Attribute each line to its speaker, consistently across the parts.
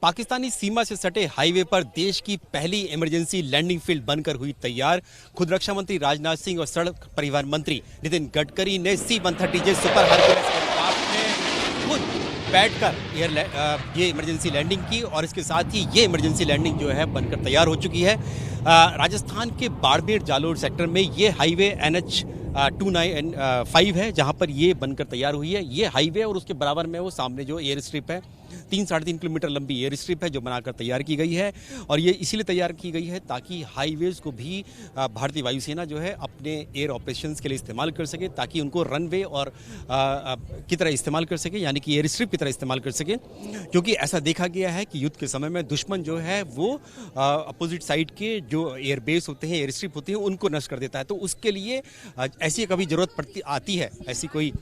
Speaker 1: पाकिस्तानी सीमा से सटे हाईवे पर देश की पहली इमरजेंसी लैंडिंग फील्ड बनकर हुई तैयार। खुद रक्षा मंत्री राजनाथ सिंह और सड़क परिवहन मंत्री नितिन गडकरी ने C-130J सुपर हार्किन्स एयरक्राफ्ट में खुद बैठकर ये इमरजेंसी लैंडिंग की और इसके साथ ही ये इमरजेंसी लैंडिंग जो है बनकर तैयार हो चुकी है। राजस्थान के बाड़मेर जालोर सेक्टर में ये हाईवे NH 295 है, जहां पर ये बनकर तैयार हुई है। ये हाईवे और उसके बराबर में वो सामने जो एयर स्ट्रिप है, 3-3.5 किलोमीटर लंबी एयर स्ट्रिप है जो बनाकर तैयार की गई है। और ये इसीलिए तैयार की गई है ताकि हाईवेज को भी भारतीय वायुसेना जो है अपने एयर ऑपरेशंस के लिए इस्तेमाल कर सके, ताकि उनको रनवे और की तरह इस्तेमाल कर सके, यानी कि एयर स्ट्रिप की तरह इस्तेमाल कर सके। क्योंकि ऐसा देखा गया है कि युद्ध के समय में दुश्मन जो है वो अपोजिट साइड के जो एयर बेस होते हैं, एयर स्ट्रिप होती है, उनको नष्ट कर देता है। तो उसके लिए ऐसी कभी जरूरत आती है, ऐसी कोई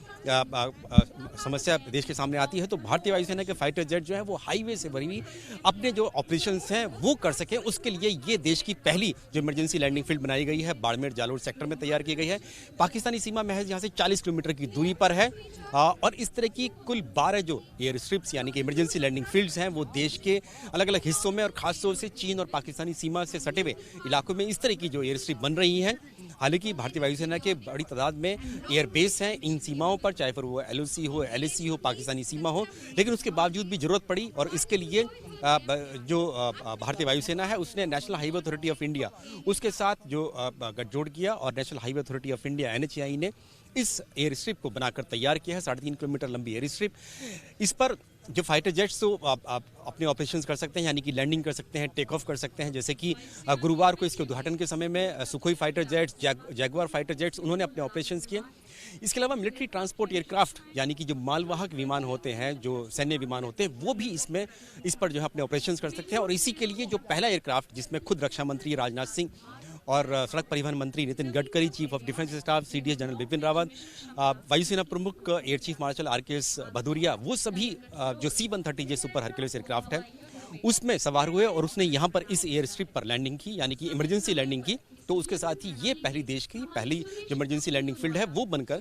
Speaker 1: समस्या देश के सामने आती है, तो भारतीय वायुसेना के फाइटर जेट जो है वो हाईवे से भरी हुई अपने जो ऑपरेशंस हैं वो कर सके। उसके लिए ये देश की पहली जो इमरजेंसी लैंडिंग फील्ड बनाई गई है बाड़मेर जालोर सेक्टर में तैयार की गई है। पाकिस्तानी सीमा महज यहाँ से 40 किलोमीटर की दूरी पर है। और इस तरह की कुल 12 जो एयर स्ट्रिप्स यानी कि इमरजेंसी लैंडिंग फील्ड्स हैं वो देश के अलग अलग हिस्सों में और खासतौर से चीन और पाकिस्तानी सीमा से सटे हुए इलाकों में इस तरह की जो एयर स्ट्रिप बन रही हैं। हालांकि भारतीय वायुसेना के बड़ी तादाद में एयर बेस हैं इन सीमाओं पर, चाहे फिर वो LOC हो, LAC हो, पाकिस्तानी सीमा हो, लेकिन उसके बावजूद भी जरूरत पड़ी और इसके लिए जो भारतीय वायुसेना है उसने national highway authority of India उसके साथ जो गठजोड़ किया और national highway authority of India NHAI ने इस एयर स्ट्रिप को बनाकर तैयार किया है। 3.5 किलोमीटर लंबी एयर स्ट्रिप। इस पर जो फाइटर जेट्स तो आप अपने ऑपरेशंस कर सकते हैं, यानी कि लैंडिंग कर सकते हैं, टेक ऑफ कर सकते हैं। जैसे कि गुरुवार को इसके उद्घाटन के समय में Sukhoi fighter jets, Jaguar fighter jets उन्होंने अपने ऑपरेशंस किए। इसके अलावा मिलिट्री ट्रांसपोर्ट एयरक्राफ्ट यानी कि जो मालवाहक विमान होते हैं, जो सैन्य विमान होते हैं, वो भी इस पर जो है अपने ऑपरेशंस कर सकते हैं। और इसी के लिए जो पहला एयरक्राफ्ट जिसमें खुद रक्षा मंत्री राजनाथ सिंह और सड़क परिवहन मंत्री Nitin Gadkari, chief of defence staff CDS general Bipin Rawat, वायुसेना प्रमुख air chief marshal RKS Bhadauria, वो सभी जो C-130J सुपर हरक्यूलिस एयरक्राफ्ट है उसमें सवार हुए और उसने यहाँ पर इस एयर स्ट्रिप पर लैंडिंग की, यानी कि इमरजेंसी लैंडिंग की। तो उसके साथ ही ये देश की पहली जो इमरजेंसी लैंडिंग फील्ड है वो बनकर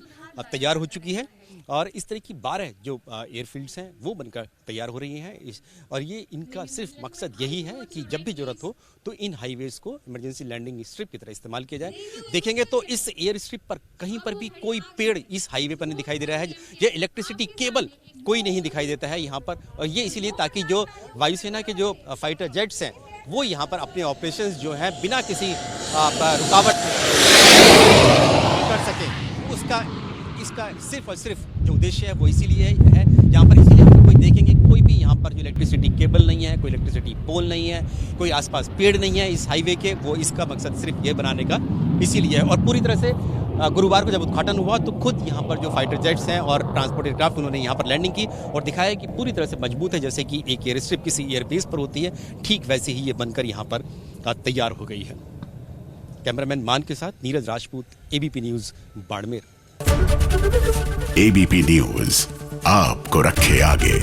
Speaker 1: तैयार हो चुकी है। और इस तरह की 12 जो एयरफील्ड्स हैं वो बनकर तैयार हो रही हैं। और ये इनका सिर्फ मकसद यही है कि जब भी जरूरत हो तो इन हाईवेज को इमरजेंसी लैंडिंग स्ट्रिप की तरह इस्तेमाल किया जाए। देखेंगे तो इस एयर स्ट्रिप पर कहीं पर भी कोई पेड़ इस हाईवे पर नहीं दिखाई दे रहा है। ये इलेक्ट्रिसिटी केबल कोई नहीं दिखाई देता है यहाँ पर, और ये इसीलिए ताकि जो वायुसेना के जो फाइटर जेट्स हैं वो यहाँ पर अपने ऑपरेशंस जो हैं बिना किसी रुकावट कर सके। इसका सिर्फ और सिर्फ जो उद्देश्य है वो इसीलिए है। यहाँ पर इसीलिए हम कोई देखेंगे कोई भी यहाँ पर जो इलेक्ट्रिसिटी केबल नहीं है, कोई इलेक्ट्रिसिटी पोल नहीं है, कोई आसपास पेड़ नहीं है इस हाईवे के, वो इसका मकसद सिर्फ ये बनाने का इसीलिए है। और पूरी तरह से गुरुवार को जब उद्घाटन हुआ तो खुद यहाँ पर जो फाइटर जेट्स हैं और ट्रांसपोर्ट एयरक्राफ्ट उन्होंने यहाँ पर लैंडिंग की और दिखाया कि पूरी तरह से मजबूत है, जैसे कि एक एयर स्ट्रिप किसी एयर बेस पर होती है, ठीक वैसे ही ये बनकर यहाँ पर तैयार हो गई है। कैमरामैन मान के साथ Neeraj Rajput, ABP news, Barmer.
Speaker 2: ABP news आपको रखे आगे।